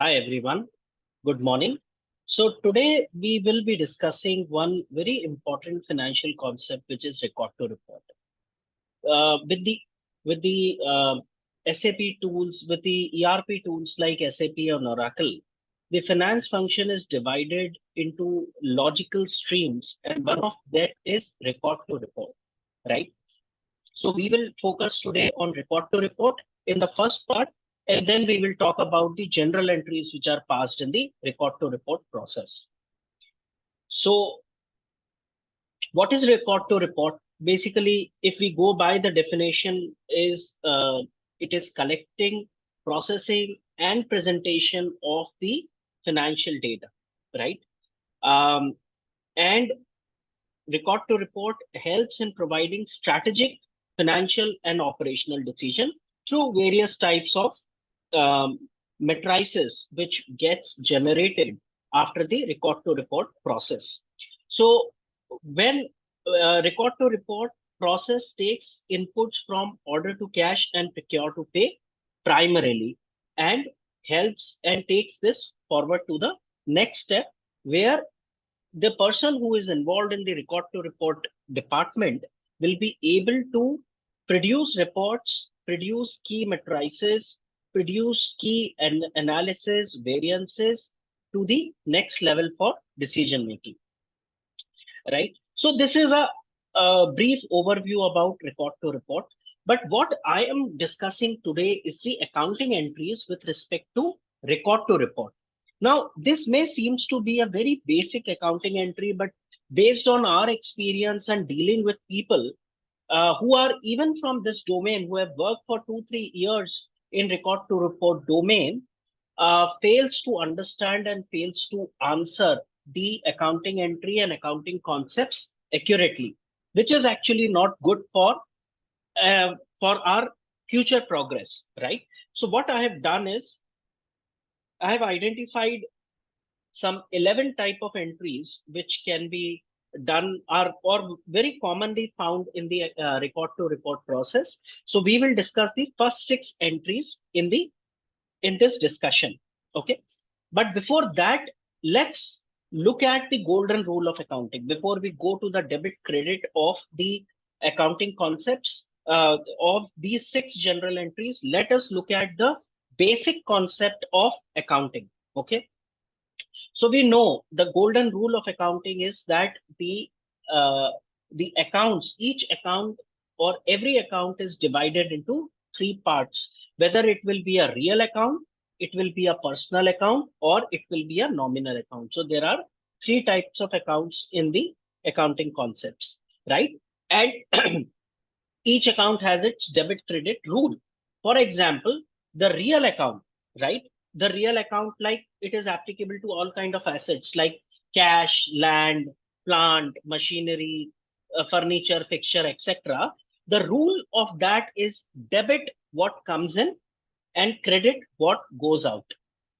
Hi everyone, good morning. So today we will be discussing one very important financial concept, which is record to report. With the SAP tools, with the ERP tools like SAP or Oracle, the finance function is divided into logical streams, and one of that is record to report, right? So we will focus today on record to report in the first part, and then we will talk about the general entries which are passed in the record to report process. So what is record to report? Basically, if we go by the definition, is it is collecting, processing, and presentation of the financial data, right? Um, and record to report helps in providing strategic, financial, and operational decision through various types of um, matrices which gets generated after the record to report process. So when record to report process takes inputs from order to cash and procure to pay primarily, and helps and takes this forward to the next step, where the person who is involved in the record to report department will be able to produce reports, produce key matrices, produce key analysis variances to the next level for decision making, right? So this is a brief overview about record to report. But what I am discussing today is the accounting entries with respect to record to report. Now, this may seems to be a very basic accounting entry, but based on our experience and dealing with people who are even from this domain, who have worked for 2, 3 years in record to report domain, fails to understand and fails to answer the accounting entry and accounting concepts accurately, which is actually not good uh, for our future progress, right? So what I have done is I have identified some 11 type of entries which can be done are or very commonly found in the record to report process. So we will discuss the first 6 entries in this discussion. Okay. But before that, let's look at the golden rule of accounting. Before we go to the debit credit of the accounting concepts of these 6 general entries, let us look at the basic concept of accounting. Okay. So we know the golden rule of accounting is that uh, the accounts, each account or every account is divided into 3 parts. Whether it will be a real account, it will be a personal account, or it will be a nominal account. So there are 3 types of accounts in the accounting concepts, right? And each account has its debit credit rule. For example, the real account, right? The real account, like it is applicable to all kind of assets like cash, land, plant, machinery, furniture, fixture, etc. The rule of that is debit what comes in and credit what goes out,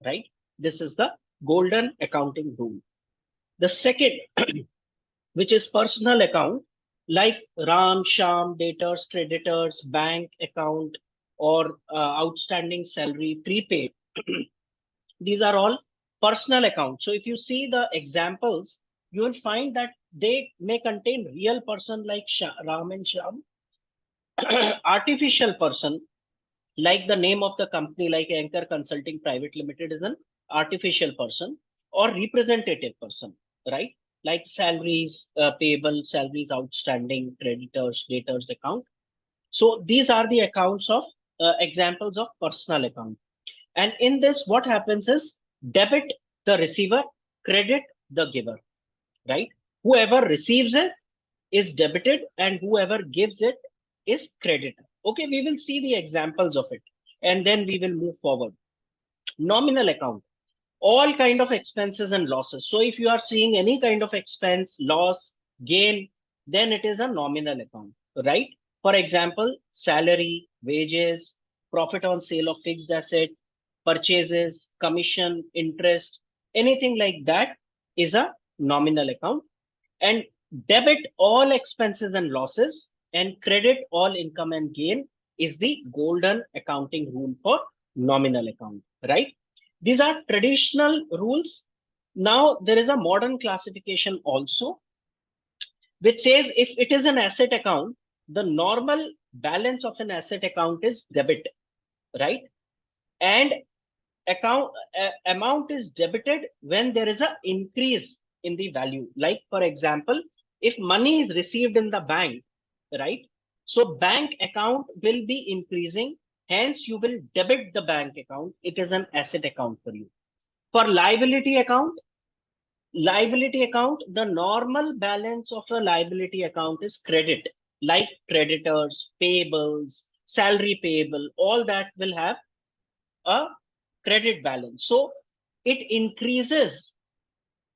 right? This is the golden accounting rule. The second, which is personal account, like Ram, Sham, debtors, creditors, bank account, or outstanding salary, prepaid. These are all personal accounts. So if you see the examples, you will find that they may contain real person like Ram and Sham, artificial person like the name of the company, like Anchor Consulting Private Limited is an artificial person, or representative person, right? Like salaries payable, salaries outstanding, creditors, debtors account. So these are the accounts of examples of personal account. And in this, what happens is debit the receiver, credit the giver, right? Whoever receives it is debited and whoever gives it is credited. Okay, we will see the examples of it and then we will move forward. Nominal account, all kind of expenses and losses. So if you are seeing any kind of expense, loss, gain, then it is a nominal account, right? For example, salary, wages, profit on sale of fixed asset, purchases, commission, interest, anything like that is a nominal account. And debit all expenses and losses and credit all income and gain is the golden accounting rule for nominal account, right? These are traditional rules. Now there is a modern classification also, which says if it is an asset account, the normal balance of an asset account is debit, right? And amount is debited when there is a increase in the value. Like for example, if money is received in the bank, right? So bank account will be increasing, hence you will debit the bank account. It is an asset account for you. For liability account, the normal balance of a liability account is credit, like creditors, payables, salary payable, all that will have a credit balance. So it increases,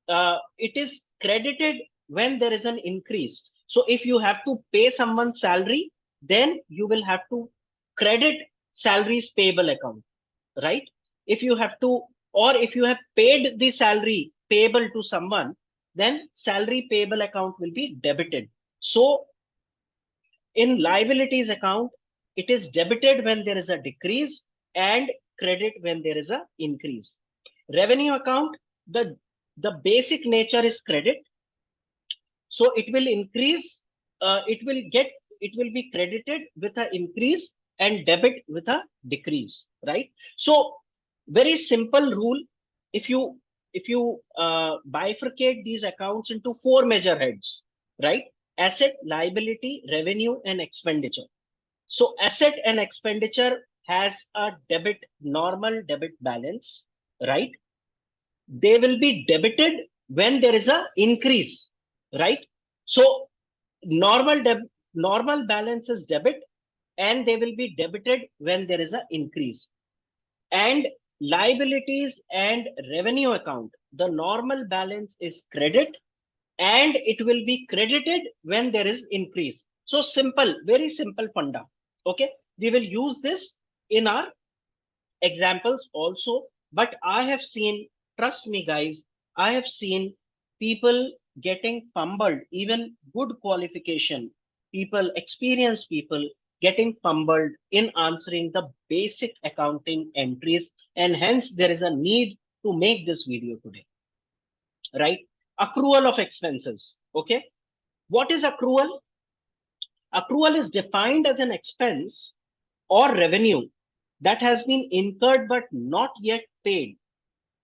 it is credited when there is an increase. So if you have to pay someone's salary, then you will have to credit salaries payable account, right? If you have to, or if you have paid the salary payable to someone, then salary payable account will be debited. So in liabilities account, it is debited when there is a decrease and credit when there is a increase. Revenue account, the basic nature is credit. So it will increase, it will be credited with an increase and debit with a decrease, right? So very simple rule. If you bifurcate these accounts into four major heads, right? Asset, liability, revenue, and expenditure. So asset and expenditure has a normal debit balance, right? They will be debited when there is a increase, right? So normal normal balance is debit, and they will be debited when there is an increase. And liabilities and revenue account, the normal balance is credit, and it will be credited when there is increase. So simple, very simple funda. Okay, we will use this in our examples also. But I have seen, trust me guys, I have seen people getting fumbled, even good qualification people, experienced people getting fumbled in answering the basic accounting entries, and hence there is a need to make this video today, right? Accrual of expenses. Okay, what is accrual? Accrual is defined as an expense or revenue that has been incurred but not yet paid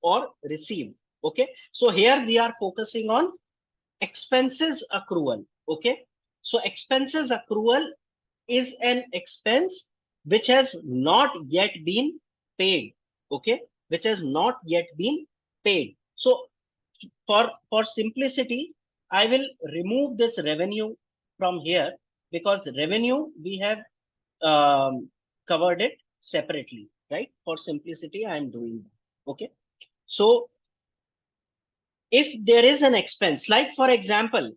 or received. Okay, so here we are focusing on expenses accrual. Okay, so expenses accrual is an expense which has not yet been paid. Okay, which has not yet been paid. So for simplicity, I will remove this revenue from here, because revenue we have covered it separately, right? For simplicity I am doing that. Okay, so if there is an expense, like for example,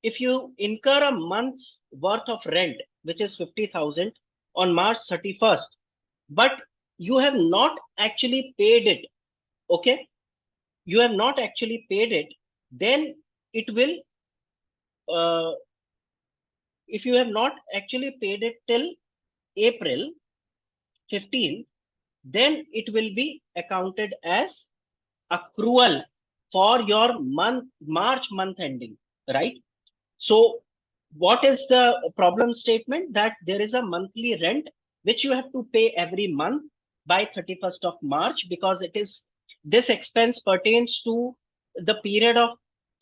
if you incur a month's worth of rent, which is 50,000 on March 31st, but you have not actually paid it, okay, you have not actually paid it, then it will, uh, if you have not actually paid it till April 15th, then it will be accounted as accrual for your March month ending, right? So what is the problem statement? That there is a monthly rent which you have to pay every month by 31st of March, because it is, this expense pertains to the period of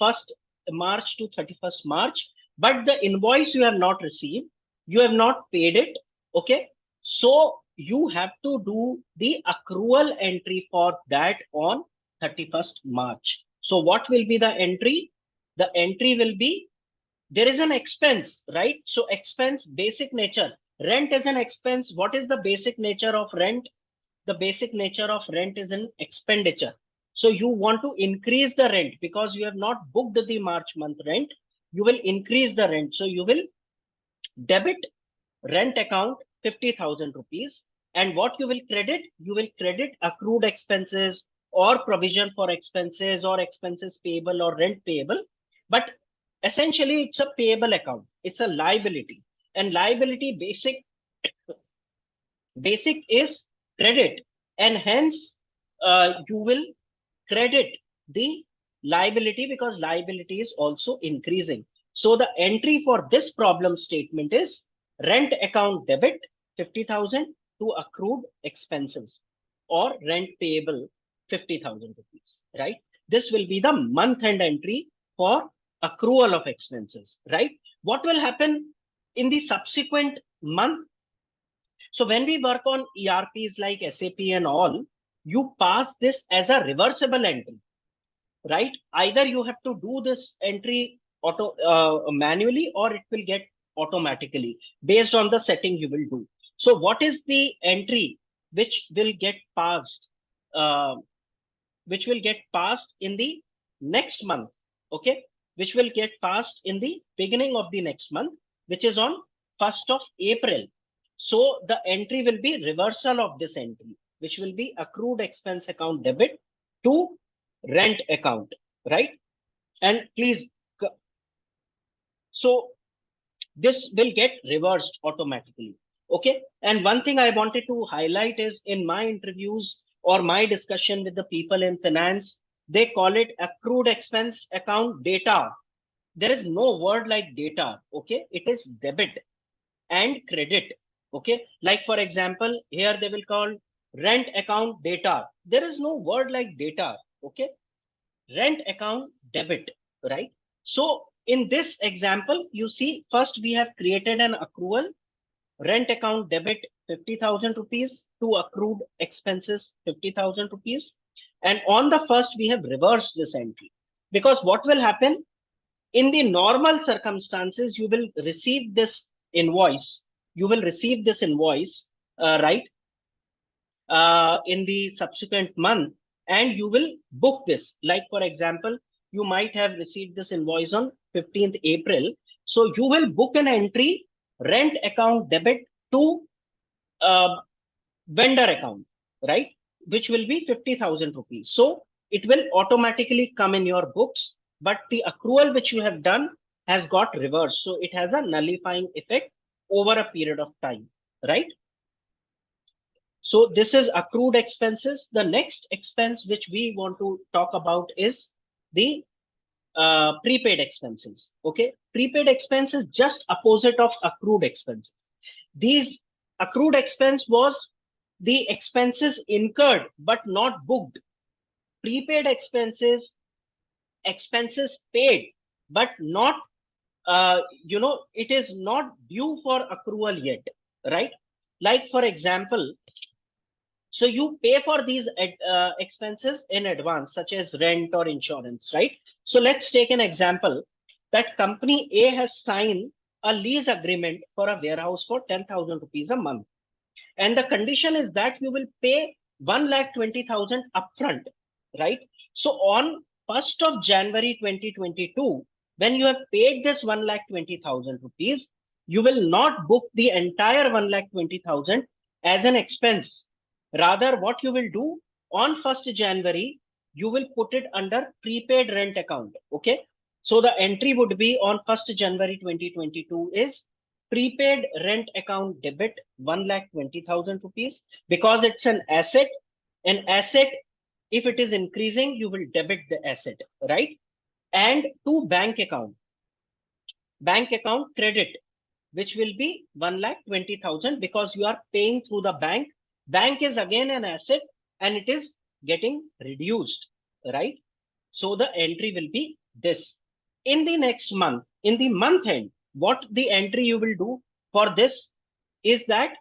1st March to 31st March, but the invoice you have not received, you have not paid it. Okay, so you have to do the accrual entry for that on 31st March. So what will be the entry? The entry will be, there is an expense, right? So expense, basic nature, rent is an expense. What is the basic nature of rent? The basic nature of rent is an expenditure. So you want to increase the rent because you have not booked the March month rent. You will increase the rent. So you will debit rent account 50,000 rupees. And what you will credit? You will credit accrued expenses or provision for expenses or expenses payable or rent payable. But essentially, it's a payable account. It's a liability. And liability basic is credit. And hence, you will credit the liability because liability is also increasing. So the entry for this problem statement is rent account debit 50,000 to accrued expenses or rent payable 50,000 rupees, right? This will be the month end entry for accrual of expenses, right? What will happen in the subsequent month? So when we work on ERPs like SAP and all, you pass this as a reversible entry, right? Either you have to do this entry manually or it will get automatically based on the setting you will do. So what is the entry which will get passed, uh, which will get passed in the next month? Okay, which will get passed in the beginning of the next month, which is on 1st of April. So the entry will be reversal of this entry, which will be accrued expense account debit to rent account, right? And please, so this will get reversed automatically. Okay. And one thing I wanted to highlight is in my interviews or my discussion with the people in finance, they call it accrued expense account data. There is no word like data. Okay. It is debit and credit. Okay. Like for example, here they will call rent account data. There is no word like data. Okay. Rent account debit, right? So in this example, you see, first we have created an accrual rent account debit 50,000 rupees to accrued expenses 50,000 rupees. And on the first, we have reversed this entry because what will happen in the normal circumstances, you will receive this invoice. You will receive this invoice, right? In the subsequent month, and you will book this. Like for example, you might have received this invoice on 15th April. So you will book an entry rent account debit to uh, vendor account, right? Which will be 50,000 rupees. So it will automatically come in your books, but the accrual which you have done has got reversed. So it has a nullifying effect over a period of time, right? So this is accrued expenses. The next expense which we want to talk about is the prepaid expenses. Okay, prepaid expense is just opposite of accrued expenses. These accrued expense was the expenses incurred but not booked. Prepaid expenses, expenses paid but not, it is not due for accrual yet, right? Like for example, so you pay for these expenses in advance, such as rent or insurance, right? So let's take an example that company A has signed a lease agreement for a warehouse for 10,000 rupees a month. And the condition is that you will pay 1,20,000 upfront, right? So on 1st of January 2022, when you have paid this 1,20,000 rupees, you will not book the entire 1,20,000 as an expense. Rather, what you will do on 1st January, you will put it under prepaid rent account. Okay. So the entry would be on 1st January 2022 is prepaid rent account debit 1,20,000 rupees because it's an asset. An asset, if it is increasing, you will debit the asset, right? And to bank account credit, which will be 1,20,000 because you are paying through the bank. Bank is again an asset and it is getting reduced, right? So the entry will be this. In the next month, in the month end, what the entry you will do for this is that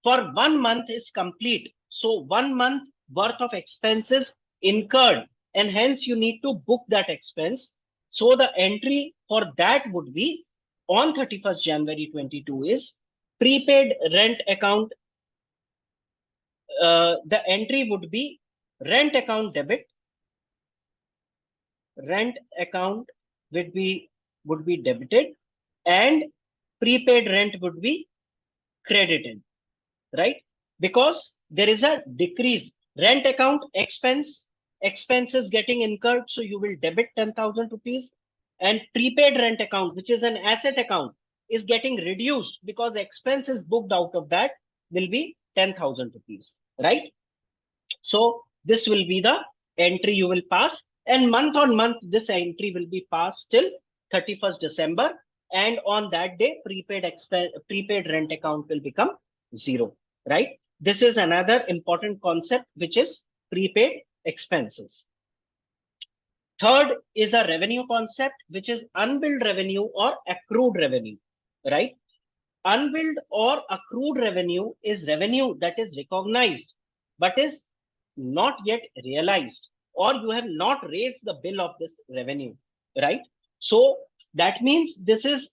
for 1 month is complete. So 1 month worth of expenses incurred and hence you need to book that expense. So the entry for that would be on 31st January 22 is prepaid rent account. The entry would be rent account debit. Rent account would be debited and prepaid rent would be credited, right? Because there is a decrease. Rent account expenses getting incurred, so you will debit 10,000 rupees, and prepaid rent account, which is an asset account, is getting reduced because expenses booked out of that will be 10,000 rupees, right? So this will be the entry you will pass, and month on month, this entry will be passed till 31st December. And on that day, prepaid rent account will become zero, right? This is another important concept, which is prepaid expenses. Third is a revenue concept, which is unbilled revenue or accrued revenue, right? Unbilled or accrued revenue is revenue that is recognized, but is not yet realized, or you have not raised the bill of this revenue, right? So that means this is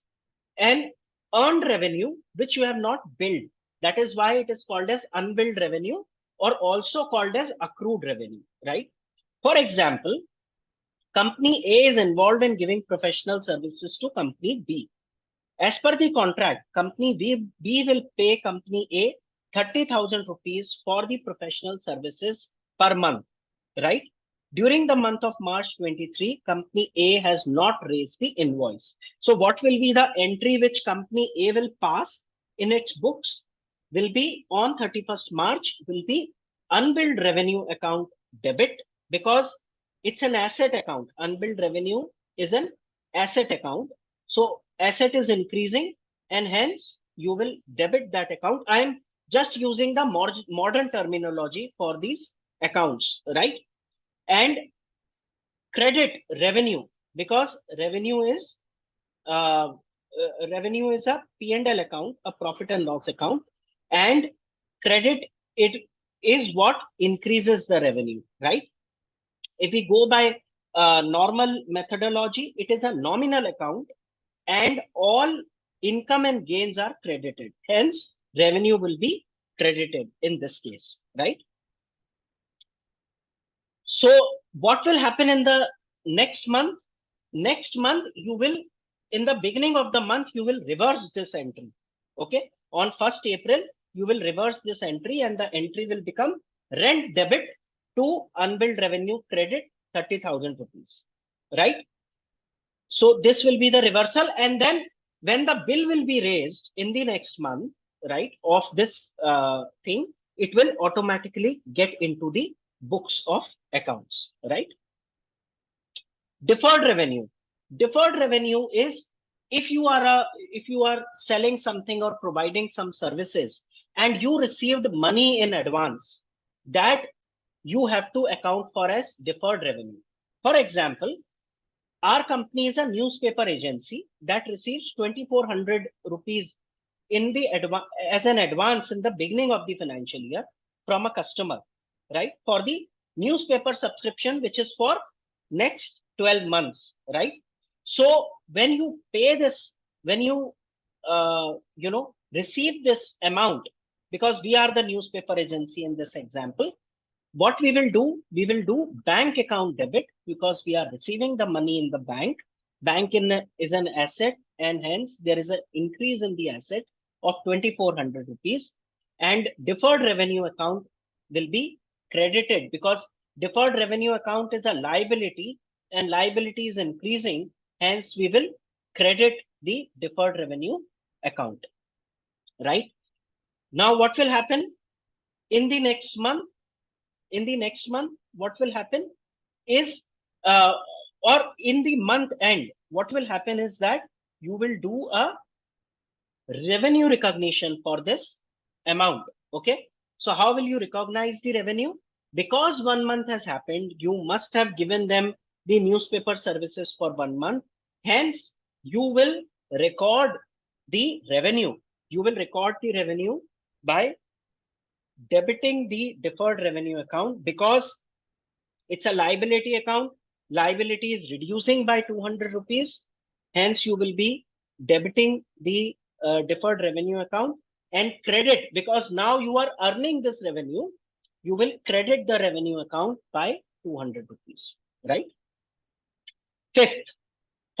an earned revenue which you have not billed. That is why it is called as unbilled revenue, or also called as accrued revenue, right? For example, company A is involved in giving professional services to company B. As per the contract, company B will pay company A 30,000 rupees for the professional services per month, right? During the month of March 23, company A has not raised the invoice. So what will be the entry which company A will pass in its books will be on 31st March, will be unbilled revenue account debit, because it's an asset account. Unbilled revenue is an asset account. So asset is increasing, and hence you will debit that account. I am just using the modern terminology for these accounts, right? And credit revenue, because revenue is a P&L account, a profit and loss account, and credit, it is what increases the revenue, right? If we go by normal methodology, it is a nominal account, and all income and gains are credited. Hence, revenue will be credited in this case, right? So what will happen in the next month? Next month, you will, in the beginning of the month, you will reverse this entry. Okay. On 1st April, you will reverse this entry, and the entry will become rent debit to unbilled revenue credit 30,000 rupees, right? So this will be the reversal. And then when the bill will be raised in the next month, right, of this thing, it will automatically get into the books of accounts, right? Deferred revenue. Deferred revenue is if you are selling something or providing some services, and you received money in advance, that you have to account for as deferred revenue. For example, our company is a newspaper agency that receives 2,400 rupees in the as an advance in the beginning of the financial year from a customer, right? For the newspaper subscription, which is for next 12 months, right? So when you pay this, when you receive this amount, because we are the newspaper agency in this example, what we will do bank account debit, because we are receiving the money in the bank. Is an asset, and hence there is an increase in the asset of 2,400 rupees, and deferred revenue account will be credited, because deferred revenue account is a liability, and liability is increasing, hence we will credit the deferred revenue account, right? Now what will happen in the next month? What will happen is, or in the month end, what will happen is that you will do a revenue recognition for this amount. Okay. So how will you recognize the revenue? Because 1 month has happened, you must have given them the newspaper services for 1 month. Hence, you will record the revenue. You will record the revenue by debiting the deferred revenue account, because it's a liability account. Liability is reducing by 200 rupees. Hence, you will be debiting the deferred revenue account, and credit, because now you are earning this revenue, you will credit the revenue account by 200 rupees, right? Fifth,